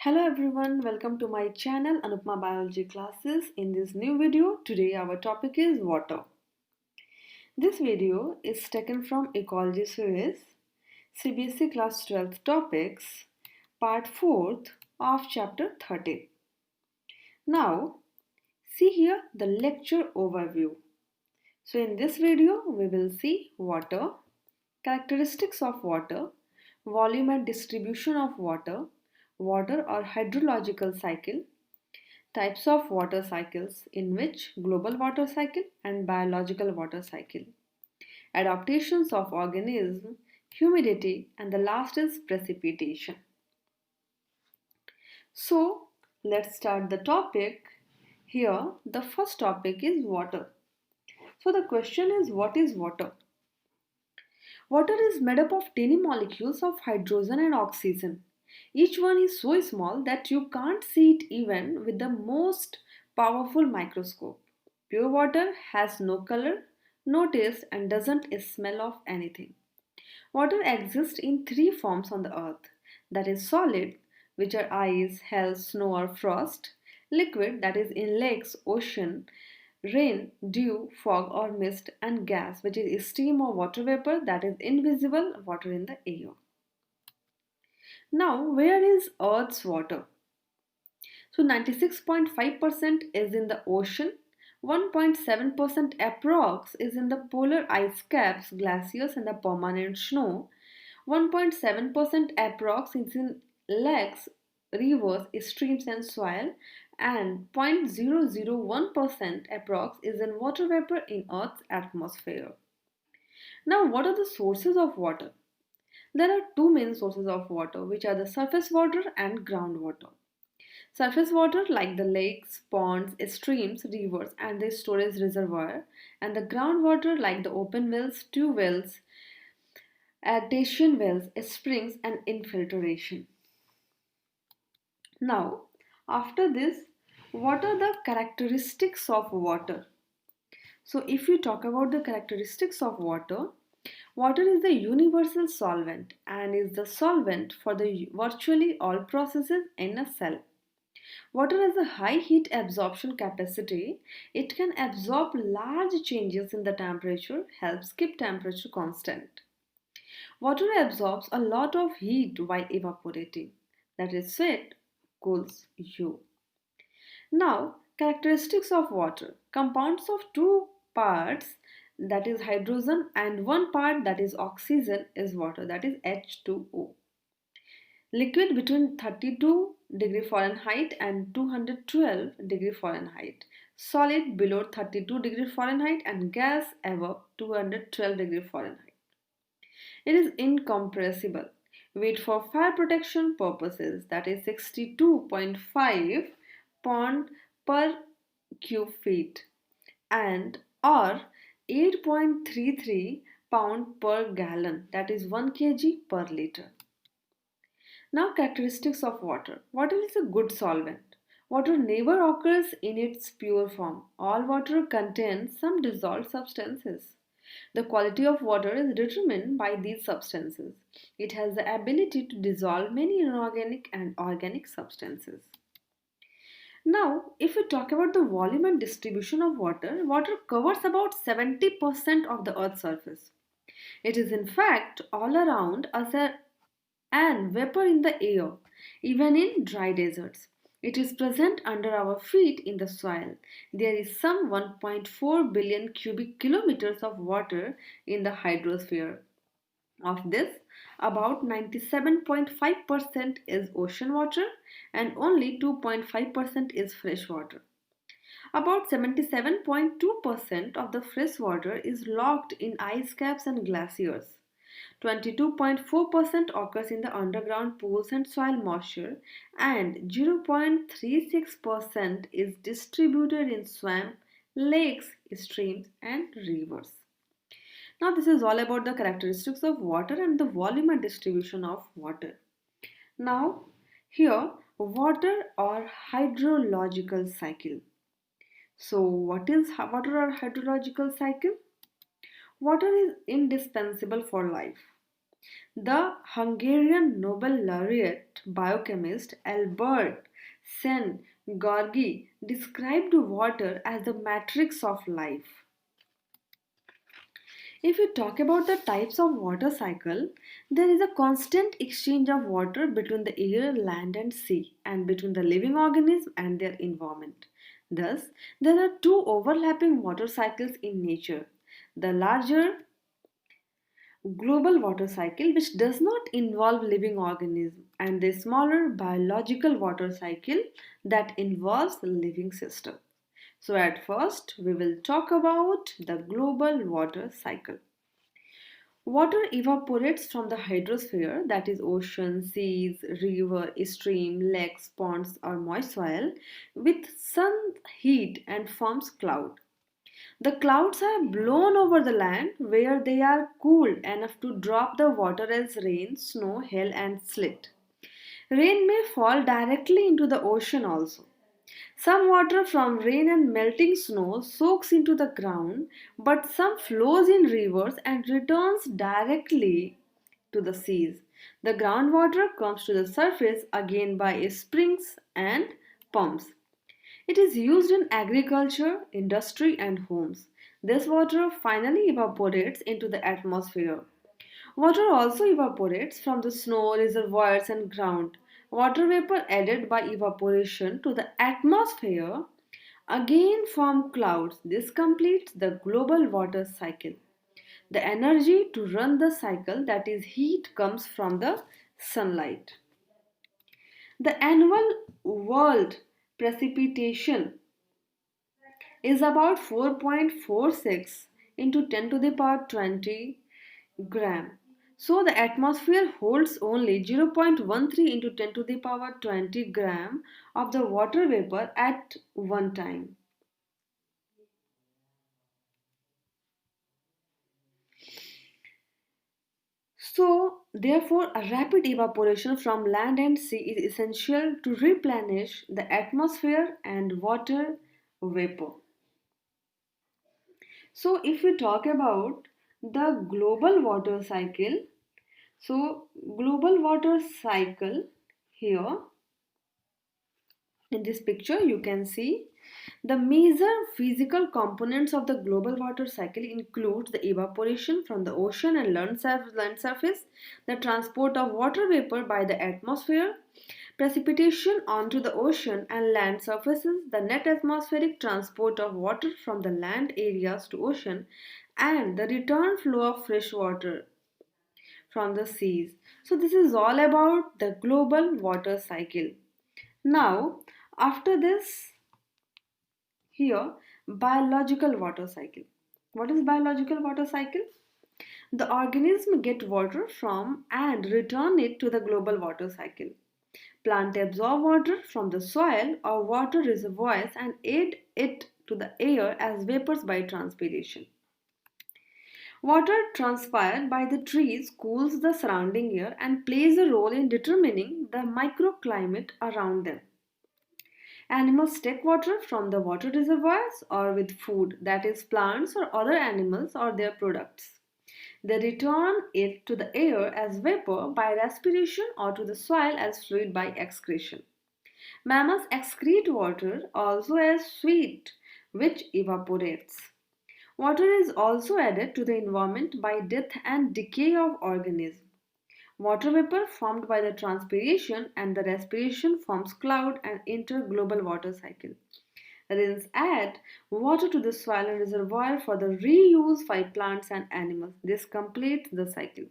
Hello everyone, welcome to my channel Anupma Biology Classes. In this new video, today our topic is water. This video is taken from Ecology series, cbse class 12th topics, part 4th of chapter 13. Now, see here the lecture overview. So in this video, we will see water, characteristics of water, volume and distribution of water, water or hydrological cycle, types of water cycles in which global water cycle and biological water cycle, adaptations of organism, humidity, and the last is precipitation. So let's start the topic. Here the first topic is water. So the question is, what is water? Water is made up of tiny molecules of hydrogen and oxygen. Each one is so small that you can't see it even with the most powerful microscope. Pure water has no color, no taste, and doesn't smell of anything. Water exists in three forms on the earth, that is solid, which are ice, hail, snow, or frost; liquid, that is in lakes, ocean, rain, dew, fog or mist; and gas, which is steam or water vapor, that is invisible water in the air. Now, where is Earth's water? So 96.5% is in the ocean, 1.7% approx is in the polar ice caps, glaciers and the permanent snow, 1.7% approx is in lakes, rivers, streams and soil, and 0.001% approx is in water vapor in Earth's atmosphere. Now, what are the sources of water? There are two main sources of water, which are the surface water and groundwater. Surface water like the lakes, ponds, streams, rivers and the storage reservoir, and the groundwater like the open wells, tube wells, artesian wells, springs and infiltration. Now, after this, what are the characteristics of water? So if we talk about the characteristics of water, water is the universal solvent and is the solvent for the virtually all processes in a cell. Water has a high heat absorption capacity. It can absorb large changes in the temperature, helps keep temperature constant. Water absorbs a lot of heat while evaporating. That is, sweat cools you. Now, characteristics of water. Compounds of two parts, that is hydrogen, and one part, that is oxygen, is water, that is H2O. Liquid between 32 degree Fahrenheit and 212 degree Fahrenheit. Solid below 32 degree Fahrenheit and gas above 212 degree Fahrenheit. It is incompressible. Weight for fire protection purposes, that is 62.5 pound per cube feet and or 8.33 pound per gallon, that is 1 kg per liter. Now, characteristics of water. Water is a good solvent. Water never occurs in its pure form. All water contains some dissolved substances. The quality of water is determined by these substances. It has the ability to dissolve many inorganic and organic substances. Now, if we talk about the volume and distribution of water, water covers about 70% of the Earth's surface. It is in fact all around us and vapor in the air, even in dry deserts. It is present under our feet in the soil. There is some 1.4 billion cubic kilometers of water in the hydrosphere. Of this, about 97.5% is ocean water and only 2.5% is fresh water. About 77.2% of the fresh water is locked in ice caps and glaciers. 22.4% occurs in the underground pools and soil moisture, and 0.36% is distributed in swamps, lakes, streams, and rivers. Now, this is all about the characteristics of water and the volume and distribution of water. Now, here, water or hydrological cycle. So, what is water or hydrological cycle? Water is indispensable for life. The Hungarian Nobel laureate biochemist Albert Sen Gorgi described water as the matrix of life. If we talk about the types of water cycle, there is a constant exchange of water between the air, land and sea and between the living organism and their environment. Thus, there are two overlapping water cycles in nature. The larger global water cycle which does not involve living organism and the smaller biological water cycle that involves living system. So at first we will talk about the global water cycle. Water evaporates from the hydrosphere, that is ocean, seas, river, stream, lakes, ponds or moist soil with sun heat and forms cloud. The clouds are blown over the land where they are cooled enough to drop the water as rain, snow, hail, and sleet. Rain may fall directly into the ocean also. Some water from rain and melting snow soaks into the ground, but some flows in rivers and returns directly to the seas. The groundwater comes to the surface again by springs and pumps. It is used in agriculture, industry, and homes. This water finally evaporates into the atmosphere. Water also evaporates from the snow, reservoirs, and ground. Water vapor added by evaporation to the atmosphere again form clouds. This completes the global water cycle. The energy to run the cycle, that is heat, comes from the sunlight. The annual world precipitation is about 4.46 into 10 to the power 20 gram. So the atmosphere holds only 0.13 into 10 to the power 20 gram of the water vapor at one time. So, therefore, a rapid evaporation from land and sea is essential to replenish the atmosphere and water vapor. So, if we talk about the global water cycle, so global water cycle here in this picture you can see the major physical components of the global water cycle include the evaporation from the ocean and land surface, the transport of water vapor by the atmosphere, precipitation onto the ocean and land surfaces, the net atmospheric transport of water from the land areas to ocean, and the return flow of fresh water from the seas. So this is all about the global water cycle. Now, after this, here, biological water cycle. What is biological water cycle? The organism get water from and return it to the global water cycle. Plant absorb water from the soil or water reservoirs and add it to the air as vapors by transpiration. Water transpired by the trees cools the surrounding air and plays a role in determining the microclimate around them. Animals take water from the water reservoirs or with food, that is, plants or other animals or their products. They return it to the air as vapor by respiration or to the soil as fluid by excretion. Mammals excrete water also as sweat, which evaporates. Water is also added to the environment by death and decay of organisms. Water vapor formed by the transpiration and the respiration forms cloud and enter global water cycle. Rinse add water to the soil and reservoir for the reuse by plants and animals. This completes the cycle.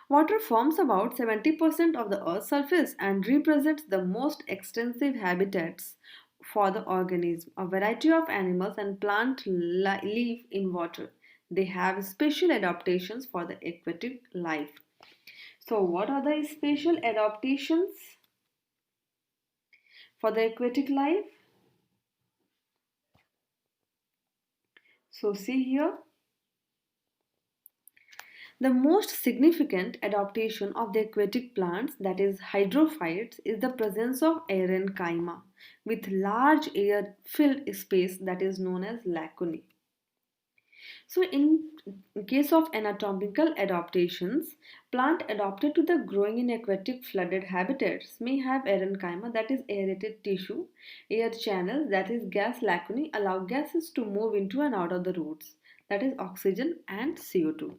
Water forms about 70% of the Earth's surface and represents the most extensive habitats for the organism. A variety of animals and plants live in water. They have special adaptations for the aquatic life. So, what are the special adaptations for the aquatic life? So, see here. The most significant adaptation of the aquatic plants, that is hydrophytes, is the presence of parenchyma with large air-filled space that is known as lacunae. So in case of anatomical adaptations, plant adapted to the growing in aquatic flooded habitats may have parenchyma, that is aerated tissue, air channels, that is gas lacunae, allow gases to move into and out of the roots, that is oxygen and CO2.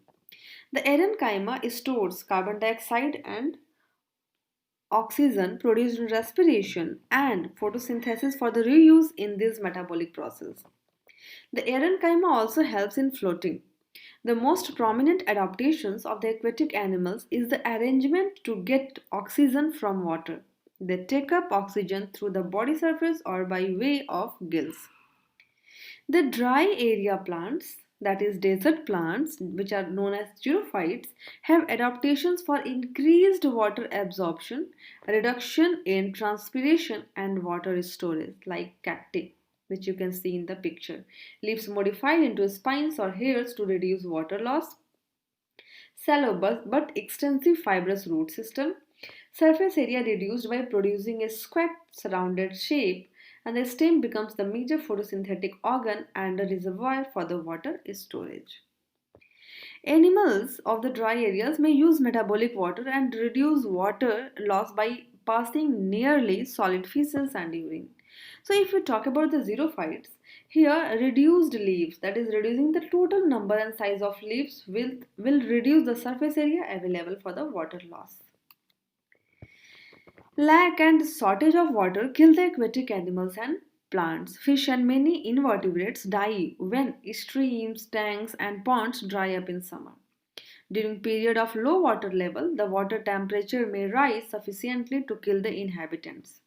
The parenchyma stores carbon dioxide and oxygen produced in respiration and photosynthesis for the reuse in this metabolic process. The parenchyma also helps in floating. The most prominent adaptations of the aquatic animals is the arrangement to get oxygen from water. They take up oxygen through the body surface or by way of gills. The dry area plants, that is desert plants, which are known as xerophytes, have adaptations for increased water absorption, reduction in transpiration and water storage, like cacti, which you can see in the picture. Leaves modified into spines or hairs to reduce water loss. Shallow but extensive fibrous root system. Surface area reduced by producing a squat surrounded shape, and the stem becomes the major photosynthetic organ and a reservoir for the water storage. Animals of the dry areas may use metabolic water and reduce water loss by passing nearly solid feces and urine. So, if you talk about the xerophytes, here reduced leaves, that is reducing the total number and size of leaves, will reduce the surface area available for the water loss. Lack and shortage of water kill the aquatic animals and plants. Fish and many invertebrates die when streams, tanks, and ponds dry up in summer. During period of low water level, the water temperature may rise sufficiently to kill the inhabitants.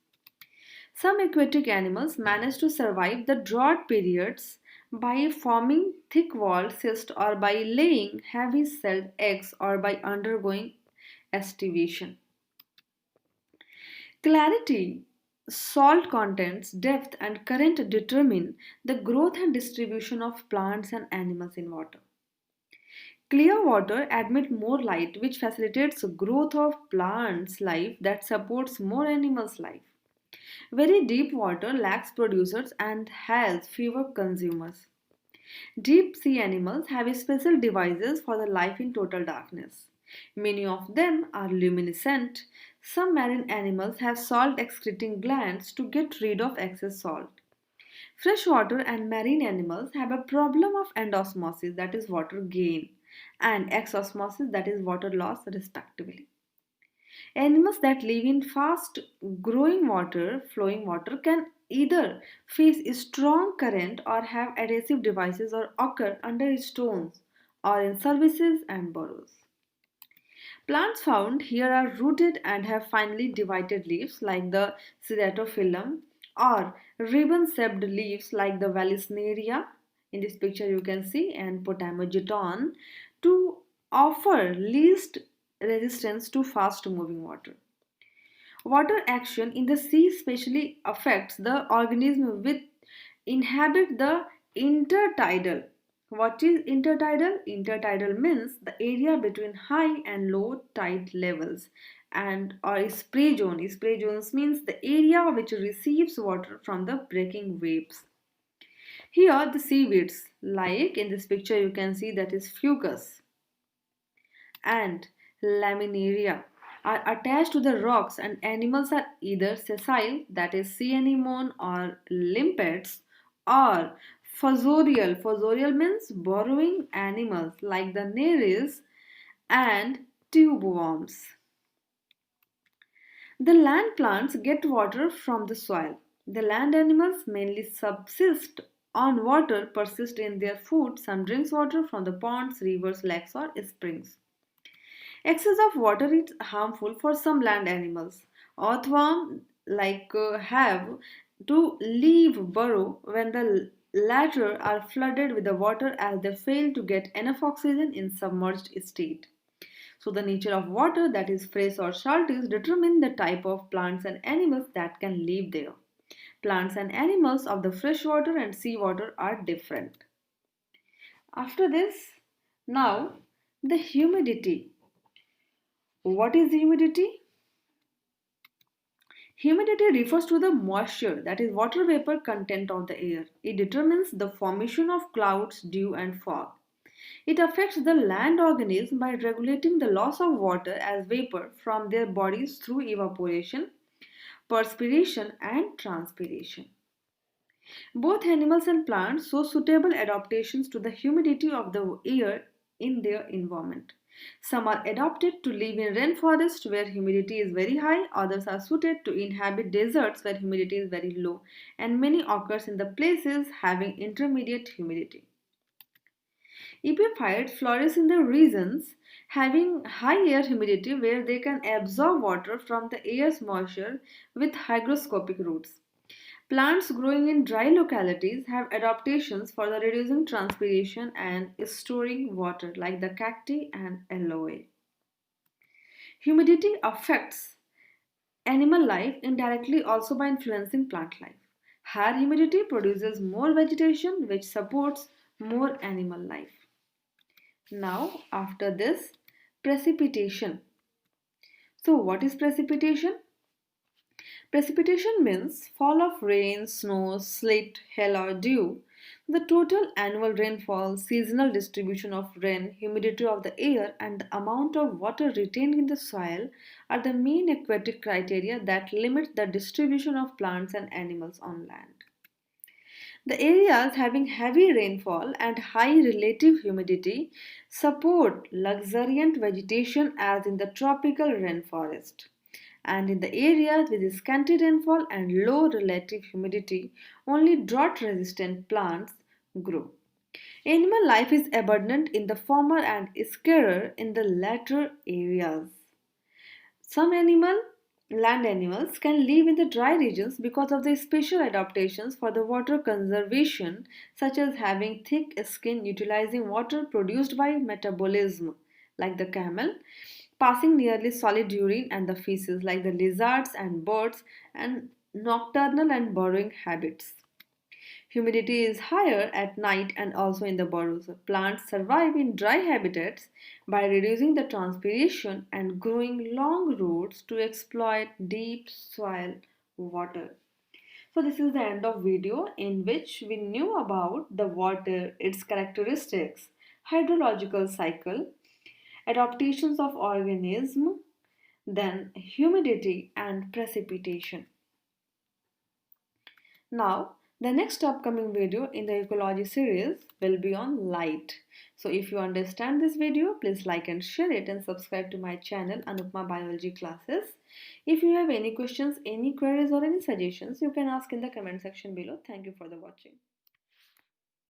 Some aquatic animals manage to survive the drought periods by forming thick-walled cysts or by laying heavy-celled eggs or by undergoing estivation. Clarity, salt contents, depth, and current determine the growth and distribution of plants and animals in water. Clear water admits more light, which facilitates growth of plants' life that supports more animals' life. Very deep water lacks producers and has fewer consumers. Deep sea animals have special devices for the life in total darkness. Many of them are luminescent. Some marine animals have salt excreting glands to get rid of excess salt. Freshwater and marine animals have a problem of endosmosis, that is water gain, and exosmosis, that is water loss, respectively. Animals that live in fast growing water, flowing water, can either face a strong current or have adhesive devices or occur under stones or in services and burrows. Plants found here are rooted and have finely divided leaves like the ceratophyllum or ribbon-shaped leaves like the Vallisneria. In this picture you can see and Potamogeton to offer least resistance to fast moving water. Water action in the sea especially affects the organism which inhabit the intertidal. What is intertidal? Intertidal means the area between high and low tide levels and or spray zone. Spray zones means the area which receives water from the breaking waves. Here the seaweeds, like in this picture you can see that is fucus and laminaria, are attached to the rocks and animals are either sessile, that is sea anemone or limpets, or fossorial. Fossorial means burrowing animals like the nereis and tube worms. The land plants get water from the soil. The land animals mainly subsist on water, persist in their food. Some drinks water from the ponds, rivers, lakes or springs. Excess of water is harmful for some land animals. Earthworms have to leave burrow when the latter are flooded with the water as they fail to get enough oxygen in submerged state. So the nature of water, that is fresh or salty, determine the type of plants and animals that can live there. Plants and animals of the freshwater and seawater are different. After this, now the humidity. What is humidity? Humidity refers to the moisture, that is water vapor content of the air. It determines the formation of clouds, dew and fog. It affects the land organisms by regulating the loss of water as vapor from their bodies through evaporation, perspiration and transpiration. Both animals and plants show suitable adaptations to the humidity of the air in their environment. Some are adapted to live in rainforests where humidity is very high, others are suited to inhabit deserts where humidity is very low, and many occurs in the places having intermediate humidity. Epiphytes flourish in the regions having high air humidity where they can absorb water from the air's moisture with hygroscopic roots. Plants growing in dry localities have adaptations for the reducing transpiration and storing water like the cacti and aloe. Humidity affects animal life indirectly also by influencing plant life. Higher humidity produces more vegetation which supports more animal life. Now, after this, precipitation. So, what is precipitation? Precipitation means fall of rain, snow, sleet, hail, or dew. The total annual rainfall, seasonal distribution of rain, humidity of the air, and the amount of water retained in the soil are the main aquatic criteria that limit the distribution of plants and animals on land. The areas having heavy rainfall and high relative humidity support luxuriant vegetation as in the tropical rainforest. And in the areas with scanty rainfall and low relative humidity, only drought resistant plants grow. Animal life is abundant in the former and scarcer in the latter areas. Land animals, can live in the dry regions because of their special adaptations for the water conservation, such as having thick skin utilizing water produced by metabolism, like the camel, passing nearly solid urine and the feces, like the lizards and birds, and nocturnal and burrowing habits. Humidity is higher at night and also in the burrows. Plants survive in dry habitats by reducing the transpiration and growing long roots to exploit deep soil water. So this is the end of video in which we knew about the water, its characteristics, hydrological cycle, adaptations of organism, then humidity and precipitation. Now, the next upcoming video in the ecology series will be on light. So if you understand this video, please like and share it and subscribe to my channel Anupma Biology Classes. If you have any questions, any queries or any suggestions, you can ask in the comment section below. Thank you for the watching.